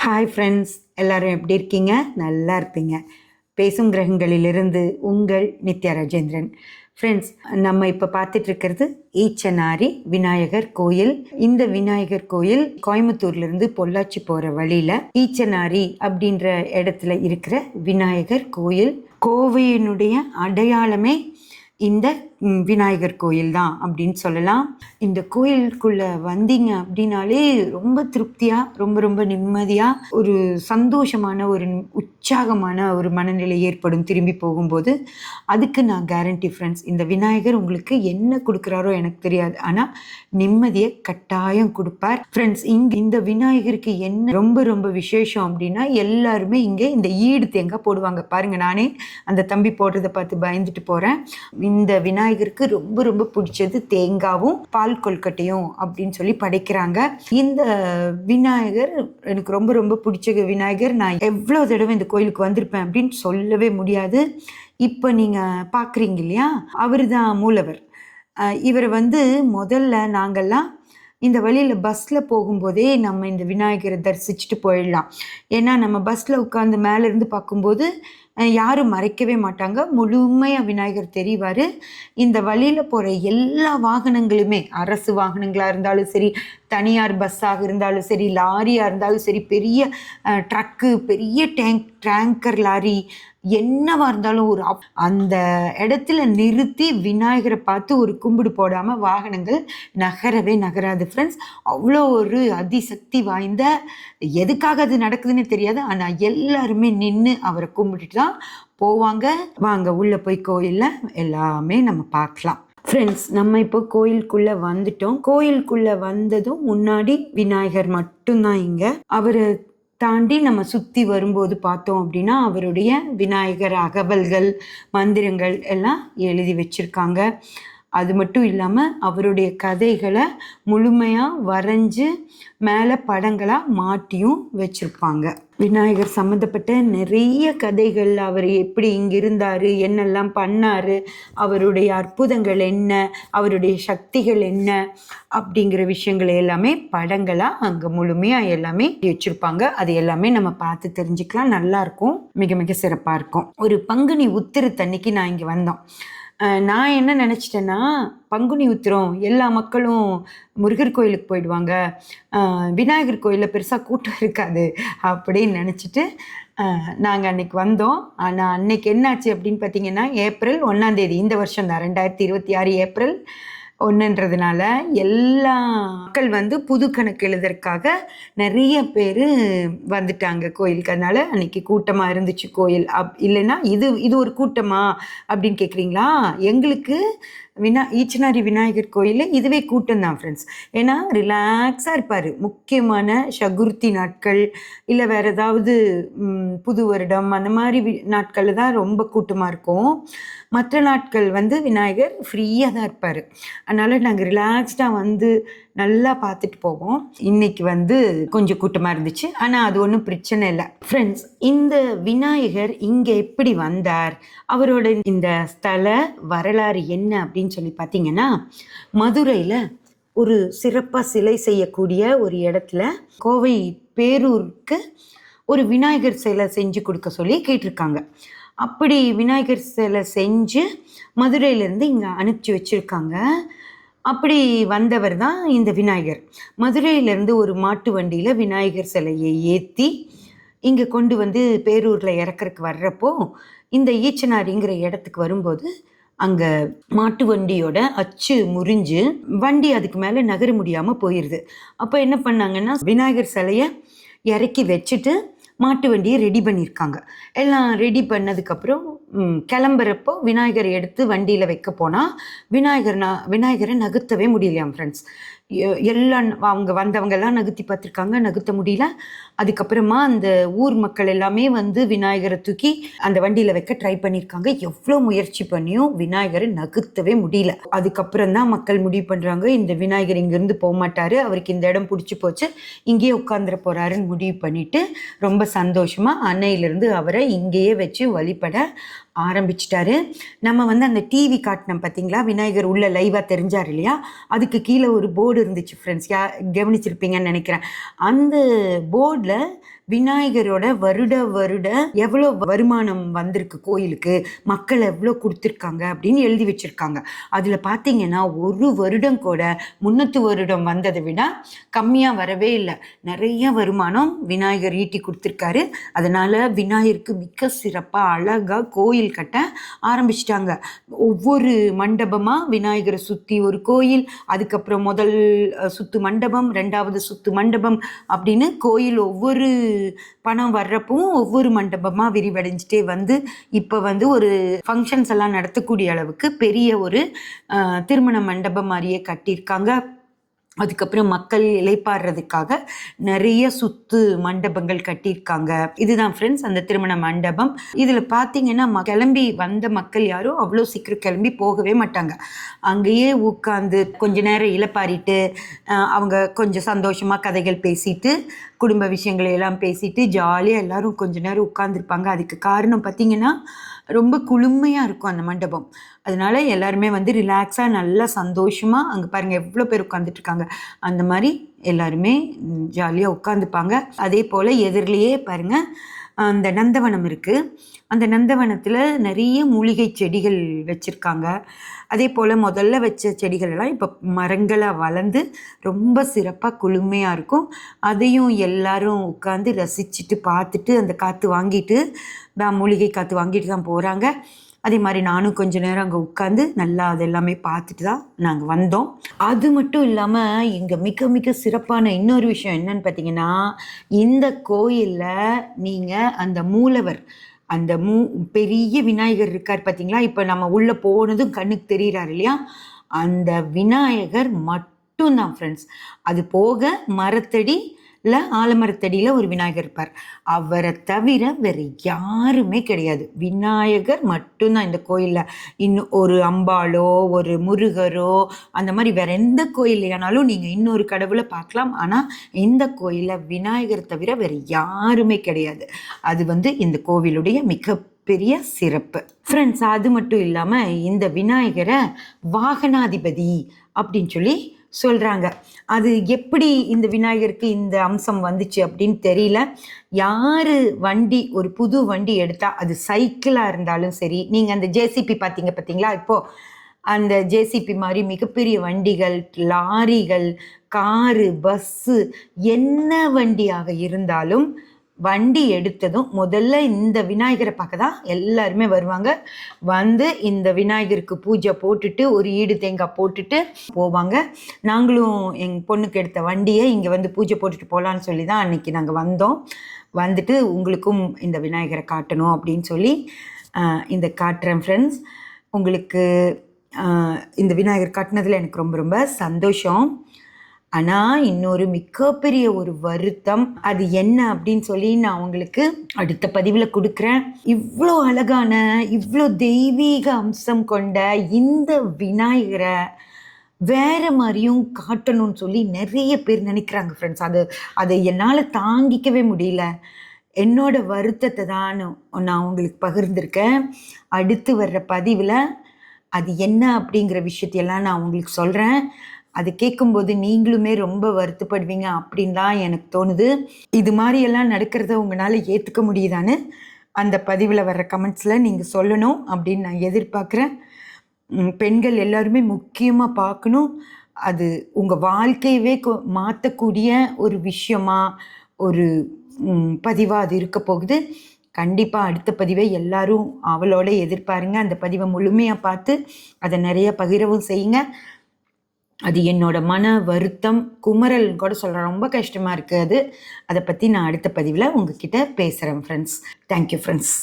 Hi friends, எல்லாரும் எப்படி இருக்கீங்க? நல்லா இருப்பீங்க. பேசும் கிரகங்களிலிருந்து உங்கள் நித்யா ராஜேந்திரன். ஃப்ரெண்ட்ஸ், நம்ம இப்போ பார்த்துட்டு இருக்கிறது ஈச்சனாரி விநாயகர் கோயில். இந்த விநாயகர் கோயில் கோயம்புத்தூர்லேருந்து பொள்ளாச்சி போகிற வழியில் ஈச்சனாரி அப்படின்ற இடத்துல இருக்கிற விநாயகர் கோயில். கோவையினுடைய அடையாளமே இந்த விநாயகர் கோயில் தான் அப்படின்னு சொல்லலாம். இந்த கோயிலுக்குள்ளே வந்தீங்க அப்படின்னாலே ரொம்ப திருப்தியாக, ரொம்ப ரொம்ப நிம்மதியாக, ஒரு சந்தோஷமான, ஒரு உற்சாகமான ஒரு மனநிலை ஏற்படும் திரும்பி போகும்போது. அதுக்கு நான் கேரண்டி ஃப்ரெண்ட்ஸ். இந்த விநாயகர் உங்களுக்கு என்ன கொடுக்குறாரோ எனக்கு தெரியாது, ஆனால் நிம்மதியை கட்டாயம் கொடுப்பார் ஃப்ரெண்ட்ஸ். இந்த விநாயகருக்கு என்ன ரொம்ப ரொம்ப விசேஷம் அப்படின்னா, எல்லாருமே இங்கே இந்த ஈடு தேங்காய் போடுவாங்க. பாருங்கள், நானே அந்த தம்பி போடுறதை பார்த்து பயந்துட்டு போகிறேன். இந்த விநாயகருக்கு ரொம்ப ரொம்ப பிடிச்சது தேங்காவும் பால் கொல்கட்டையும் அப்படின்னு சொல்லி படைக்கிறாங்க. இந்த விநாயகர் எனக்கு ரொம்ப ரொம்ப பிடிச்ச விநாயகர். நான் எவ்வளோ தடவை இந்த கோயிலுக்கு வந்திருப்பேன் அப்படின்னு சொல்லவே முடியாது. இப்போ நீங்கள் பார்க்குறீங்க இல்லையா, அவர் தான் மூலவர். இவர் முதல்ல நாங்கள்லாம் இந்த வழியில் பஸ்ஸில் போகும்போதே நம்ம இந்த விநாயகரை தரிசிச்சுட்டு போயிடலாம். ஏன்னா நம்ம பஸ்ஸில் உட்காந்து மேலேருந்து பார்க்கும்போது யாரும் மறைக்கவே மாட்டாங்க, முழுமையாக விநாயகர் தெரிவார். இந்த வழியில் போகிற எல்லா வாகனங்களுமே, அரசு வாகனங்களாக இருந்தாலும் சரி, தனியார் பஸ்ஸாக இருந்தாலும் சரி, லாரியாக இருந்தாலும் சரி, பெரிய ட்ரக்கு, பெரிய டேங்கர் லாரி, என்னவா இருந்தாலும் அந்த இடத்துல நிறுத்தி விநாயகரை பார்த்து ஒரு கும்பிடு போடாமல் வாகனங்கள் நகரவே நகராது ஃப்ரெண்ட்ஸ். அவ்வளோ ஒரு அதிசக்தி வாய்ந்த, எதுக்காக அது நடக்குதுன்னு தெரியாது, ஆனால் எல்லாருமே நின்று அவரை கும்பிட்டுட்டு தான் போவாங்க. வாங்க உள்ளே போய் கோயிலில் எல்லாமே நம்ம பார்க்கலாம் ஃப்ரெண்ட்ஸ். நம்ம இப்போ கோயிலுக்குள்ளே வந்துட்டோம். கோயிலுக்குள்ளே வந்ததும் முன்னாடி விநாயகர் மட்டும்தான் இங்கே. அவர் தாண்டி நம்ம சுற்றி வரும்போது பார்த்தோம் அப்படின்னா அவருடைய விநாயகர் அகவல்கள், மந்திரங்கள் எல்லாம் எழுதி வச்சுருக்காங்க. அது மட்டும் இல்லாமல் அவருடைய கதைகளை முழுமையாக வரைஞ்சி மேலே படங்களாக மாட்டியும் வச்சுருப்பாங்க. விநாயகர் சம்மந்தப்பட்ட நிறைய கதைகள், அவர் எப்படி இங்கே இருந்தார், என்னெல்லாம் பண்ணார், அவருடைய அற்புதங்கள் என்ன, அவருடைய சக்திகள் என்ன அப்படிங்கிற விஷயங்கள் எல்லாமே படங்களாக அங்கே முழுமையாக எல்லாமே வச்சுருப்பாங்க. அது எல்லாமே நம்ம பார்த்து தெரிஞ்சுக்கலாம். நல்லாயிருக்கும், மிக மிக சிறப்பாக இருக்கும். ஒரு பங்குனி உத்திரத்தன்னைக்கு நான் இங்கே வந்தோம். நான் என்ன நினச்சிட்டேன்னா, பங்குனி உத்திரம் எல்லா மக்களும் முருகர் கோயிலுக்கு போயிடுவாங்க, விநாயகர் கோயிலில் பெருசாக கூட்டம் இருக்காது அப்படின்னு நினச்சிட்டு நாங்கள் அன்றைக்கி வந்தோம். ஆனால் அன்றைக்கி என்னாச்சு அப்படின்னு பார்த்தீங்கன்னா, ஏப்ரல் 1 இந்த வருஷம் தான், 2026 ஏப்ரல் 1ன்றதுனால எல்லா மக்கள் புது கணக்கு எழுதுறதுக்காக நிறைய பேர் வந்துட்டாங்க கோயிலுக்கு. அதனால் அன்றைக்கி கூட்டமாக இருந்துச்சு கோயில். இல்லைன்னா இது ஒரு கூட்டமா அப்படின்னு கேட்குறீங்களா? எங்களுக்கு ஈச்சனாரி விநாயகர் கோயில் இதுவே கூட்டம் தான் ஃப்ரெண்ட்ஸ். ஏன்னா ரிலாக்ஸாக இருப்பார். முக்கியமான சதுர்த்தி நாட்கள், இல்லை வேறு ஏதாவது புது வருடம், அந்த மாதிரி நாட்களில் தான் ரொம்ப கூட்டமாக இருக்கும். மற்ற நாட்கள் விநாயகர் ஃப்ரீயாக தான் இருப்பார். அதனால் நாங்கள் ரிலாக்ஸ்டாக நல்லா பார்த்துட்டு போவோம். இன்றைக்கி கொஞ்சம் கூட்டமாக இருந்துச்சு, ஆனால் அது ஒன்றும் பிரச்சனை இல்லை ஃப்ரெண்ட்ஸ். இந்த விநாயகர் இங்கே எப்படி வந்தார், அவரோட இந்த ஸ்தல வரலாறு என்ன அப்படின்னு சொல்லி பார்த்தீங்கன்னா, மதுரையில் ஒரு சிறப்பாக சிலை செய்யக்கூடிய ஒரு இடத்துல கோவை பேரூருக்கு ஒரு விநாயகர் சிலை செஞ்சு கொடுக்க சொல்லி கேட்டிருக்காங்க. அப்படி விநாயகர் சிலை செஞ்சு மதுரையிலேருந்து இங்கே அனுப்பிச்சி வச்சுருக்காங்க. அப்படி வந்தவர் தான் இந்த விநாயகர். மதுரையிலேருந்து ஒரு மாட்டு வண்டியில் விநாயகர் சிலையை ஏற்றி இங்கே கொண்டு பேரூரில் இறக்கறதுக்கு வர்றப்போ, இந்த ஈச்சனாரிங்கிற இடத்துக்கு வரும்போது அங்கே மாட்டு வண்டியோட அச்சு முறிஞ்சு வண்டி அதுக்கு மேலே நகர முடியாமல் போயிடுது. அப்போ என்ன பண்ணாங்கன்னா, விநாயகர் சிலையை இறக்கி வச்சுட்டு மாட்டு வண்டியை ரெடி பண்ணியிருக்காங்க. எல்லாம் ரெடி பண்ணதுக்கப்புறம் கிளம்புறப்போ விநாயகரை எடுத்து வண்டியில் வைக்க போனால் விநாயகரை நகர்த்தவே முடியலையாம் ஃப்ரெண்ட்ஸ். எல்லாம் அவங்க வந்தவங்கெல்லாம் நகர்த்தி பார்த்துருக்காங்க, நகர்த்த முடியல. அதுக்கப்புறமா அந்த ஊர் மக்கள் எல்லாமே விநாயகரை தூக்கி அந்த வண்டியில் வைக்க ட்ரை பண்ணியிருக்காங்க. எவ்வளோ முயற்சி பண்ணியும் விநாயகரை நகர்த்தவே முடியல. அதுக்கப்புறம் தான் மக்கள் முடிவு பண்ணுறாங்க, இந்த விநாயகர் இங்கேருந்து போக மாட்டார், அவருக்கு இந்த இடம் பிடிச்சி போச்சு, இங்கேயே உட்காந்துட போகிறாருன்னு முடிவு பண்ணிவிட்டு ரொம்ப சந்தோஷமாக அன்னையிலேருந்து அவரை இங்கேயே வச்சு வழிபட ஆரம்பிச்சிட்டாரு. நம்ம அந்த டிவி காட்டினோம் பார்த்தீங்களா, விநாயகர் உள்ள லைவாக தெரிஞ்சார் இல்லையா, அதுக்கு கீழே ஒரு போர்டு இருந்துச்சு ஃப்ரெண்ட்ஸ். கவனிச்சிருப்பீங்கன்னு நினைக்கிறேன். அந்த போர்டில் விநாயகரோட வருட வருட எவ்வளோ வருமானம் வந்திருக்கு கோயிலுக்கு, மக்கள் எவ்வளோ கொடுத்துருக்காங்க அப்படின்னு எழுதி வச்சிருக்காங்க. அதில் பார்த்தீங்கன்னா ஒரு வருடம் கூட முன்னத்து வருடம் வந்ததை விட கம்மியாக வரவே இல்லை. நிறைய வருமானம் விநாயகர் ஈட்டி கொடுத்துருக்காரு. அதனால் விநாயகருக்கு மிக சிறப்பாக அழகாக கோயில் கட்ட ஆரம்பிச்சிட்டாங்க. ஒவ்வொரு மண்டபமாக விநாயகரை சுற்றி ஒரு கோயில், அதுக்கப்புறம் முதல் சுத்து மண்டபம், ரெண்டாவது சுத்து மண்டபம் அப்படின்னு கோயில் ஒவ்வொரு பணம் வர்றப்பவும் ஒவ்வொரு மண்டபமாக விரிவடைஞ்சிட்டே வந்து இப்போ வந்து ஒரு ஃபங்க்ஷன்ஸ் எல்லாம் நடத்தக்கூடிய அளவுக்கு பெரிய ஒரு திருமண மண்டபம் மாதிரியே கட்டியிருக்காங்க. அதுக்கப்புறம் மக்கள் இளைப்பாடுறதுக்காக நிறைய சுத்து மண்டபங்கள் கட்டியிருக்காங்க. இதுதான் ஃப்ரெண்ட்ஸ் அந்த திருமண மண்டபம். இதில் பார்த்தீங்கன்னா கிளம்பி வந்த மக்கள் யாரும் அவ்வளோ சீக்கிரம் கிளம்பி போகவே மாட்டாங்க. அங்கேயே உட்காந்து கொஞ்ச நேரம் இளைப்பாரிட்டு அவங்க கொஞ்சம் சந்தோஷமாக கதைகள் பேசிட்டு குடும்ப விஷயங்களை எல்லாம் பேசிட்டு ஜாலியாக எல்லாரும் கொஞ்ச நேரம் உட்காந்துருப்பாங்க. அதுக்கு காரணம் பார்த்தீங்கன்னா ரொம்ப குளுமையாக இருக்கும் அந்த மண்டபம். அதனால எல்லாருமே வந்து ரிலாக்ஸாக நல்லா சந்தோஷமாக அங்கே பாருங்கள் எவ்வளோ பேர் உட்காந்துட்ருக்காங்க. அந்த மாதிரி எல்லாருமே ஜாலியாக உட்காந்துப்பாங்க. அதே போல் எதிரிலேயே பாருங்கள் அந்த நந்தவனம் இருக்குது. அந்த நந்தவனத்தில் நிறைய மூலிகை செடிகள் வச்சுருக்காங்க. அதே போல் முதல்ல வச்ச செடிகளெல்லாம் இப்போ மரங்களாக வளர்ந்து ரொம்ப சிறப்பாக குளுமையாக இருக்கும். அதையும் எல்லாரும் உட்காந்து ரசிச்சுட்டு பார்த்துட்டு அந்த காற்று வாங்கிட்டு தான் மூலிகை காற்று வாங்கிட்டு தான் போகிறாங்க. அதே மாதிரி நானும் கொஞ்ச நேரம் அங்கே உட்காந்து நல்லா அதெல்லாமே பார்த்துட்டு தான் நாங்கள் வந்தோம். அது மட்டும் இல்லாமல் இங்கே மிக மிக சிறப்பான இன்னொரு விஷயம் என்னன்னு பார்த்தீங்கன்னா, இந்த கோயிலில் நீங்கள் அந்த மூலவர், அந்த பெரிய விநாயகர் இருக்கார் பார்த்தீங்களா, இப்போ நம்ம உள்ளே போனதும் கண்ணுக்கு தெரிகிறார் இல்லையா, அந்த விநாயகர் மட்டும்தான் ஃப்ரெண்ட்ஸ். அது போக மரத்தடி இல்லை ஆலமரத்தடியில் ஒரு விநாயகர் இருப்பார். அவரை தவிர வேறு யாருமே கிடையாது. விநாயகர் மட்டும்தான் இந்த கோயிலில். இன்னும் ஒரு அம்பாளோ ஒரு முருகரோ அந்த மாதிரி வேறு எந்த கோயிலையானாலும் நீங்கள் இன்னொரு கடவுளை பார்க்கலாம். ஆனால் இந்த கோயிலில் விநாயகர் தவிர வேறு யாருமே கிடையாது. அது வந்து இந்த கோவிலுடைய மிகப்பெரிய சிறப்பு ஃப்ரெண்ட்ஸ். அது மட்டும் இல்லாமல் இந்த விநாயகரை வாகனாதிபதி அப்படின்னு சொல்லி சொல்கிறாங்க. அது எப்படி இந்த விநாயகருக்கு இந்த அம்சம் வந்துச்சு அப்படின்னு தெரியல. யார் வண்டி ஒரு புது வண்டி எடுத்தால் அது சைக்கிளாக இருந்தாலும் சரி, நீங்கள் அந்த ஜேசிபி பார்த்தீங்களா, இப்போது அந்த ஜேசிபி மாதிரி மிகப்பெரிய வண்டிகள், லாரிகள், காரு, பஸ்ஸு, என்ன வண்டியாக இருந்தாலும் வண்டி எடுத்ததும் முதல்ல இந்த விநாயகரை பார்க்க தான் எல்லாருமே வருவாங்க. வந்து இந்த விநாயகருக்கு பூஜை போட்டுட்டு ஒரு ஈடு தேங்காய் போட்டுட்டு போவாங்க. நாங்களும் எங்கள் பொண்ணுக்கு எடுத்த வண்டியை இங்கே வந்து பூஜை போட்டுட்டு போகலான்னு சொல்லி தான் அன்றைக்கி நாங்கள் வந்தோம். வந்துட்டு உங்களுக்கும் இந்த விநாயகரை காட்டணும் அப்படின்னு சொல்லி இந்த காட்டுறேன் ஃப்ரெண்ட்ஸ். உங்களுக்கு இந்த விநாயகர் காட்டினதில் எனக்கு ரொம்ப ரொம்ப சந்தோஷம். ஆனால் இன்னொரு மிகப்பெரிய ஒரு வருத்தம், அது என்ன அப்படின்னு சொல்லி நான் உங்களுக்கு அடுத்த பதிவில் கொடுக்குறேன். இவ்வளோ அழகான இவ்வளோ தெய்வீக அம்சம் கொண்ட இந்த விநாயகரை வேறு மாதிரியும் காட்டணும்னு சொல்லி நிறைய பேர் நினைக்கிறாங்க ஃப்ரெண்ட்ஸ். அதை என்னால் தாங்கிக்கவே முடியல. என்னோட வருத்தத்தை தான் நான் உங்களுக்கு பகிர்ந்திருக்கேன். அடுத்து வர்ற பதிவில் அது என்ன அப்படிங்கிற விஷயத்தையெல்லாம் நான் உங்களுக்கு சொல்கிறேன். அது கேட்கும்போது நீங்களுமே ரொம்ப வருத்தப்படுவீங்க அப்படின்னு தான் எனக்கு தோணுது. இது மாதிரியெல்லாம் நடக்கிறத உங்களால் ஏற்றுக்க முடியுதான்னு அந்த பதிவில் வர்ற கமெண்ட்ஸில் நீங்கள் சொல்லணும் அப்படின்னு நான் எதிர்பார்க்குறேன். பெண்கள் எல்லாருமே முக்கியமாக பார்க்கணும். அது உங்கள் வாழ்க்கையவே மாற்றக்கூடிய ஒரு விஷயமாக ஒரு பதிவாக அது இருக்க போகுது. கண்டிப்பாக அடுத்த பதிவை எல்லாரும் அவளோட எதிர்பாருங்க. அந்த பதிவை முழுமையாக பார்த்து அதை நிறைய பகிரவும் செய்யுங்க. அது என்னோட மன வருத்தம், குமரல் கூட சொல்கிறேன், ரொம்ப கஷ்டமாக இருக்குது. அதை பற்றி நான் அடுத்த பதிவில் உங்ககிட்ட பேசுகிறேன் ஃப்ரெண்ட்ஸ். Thank you friends.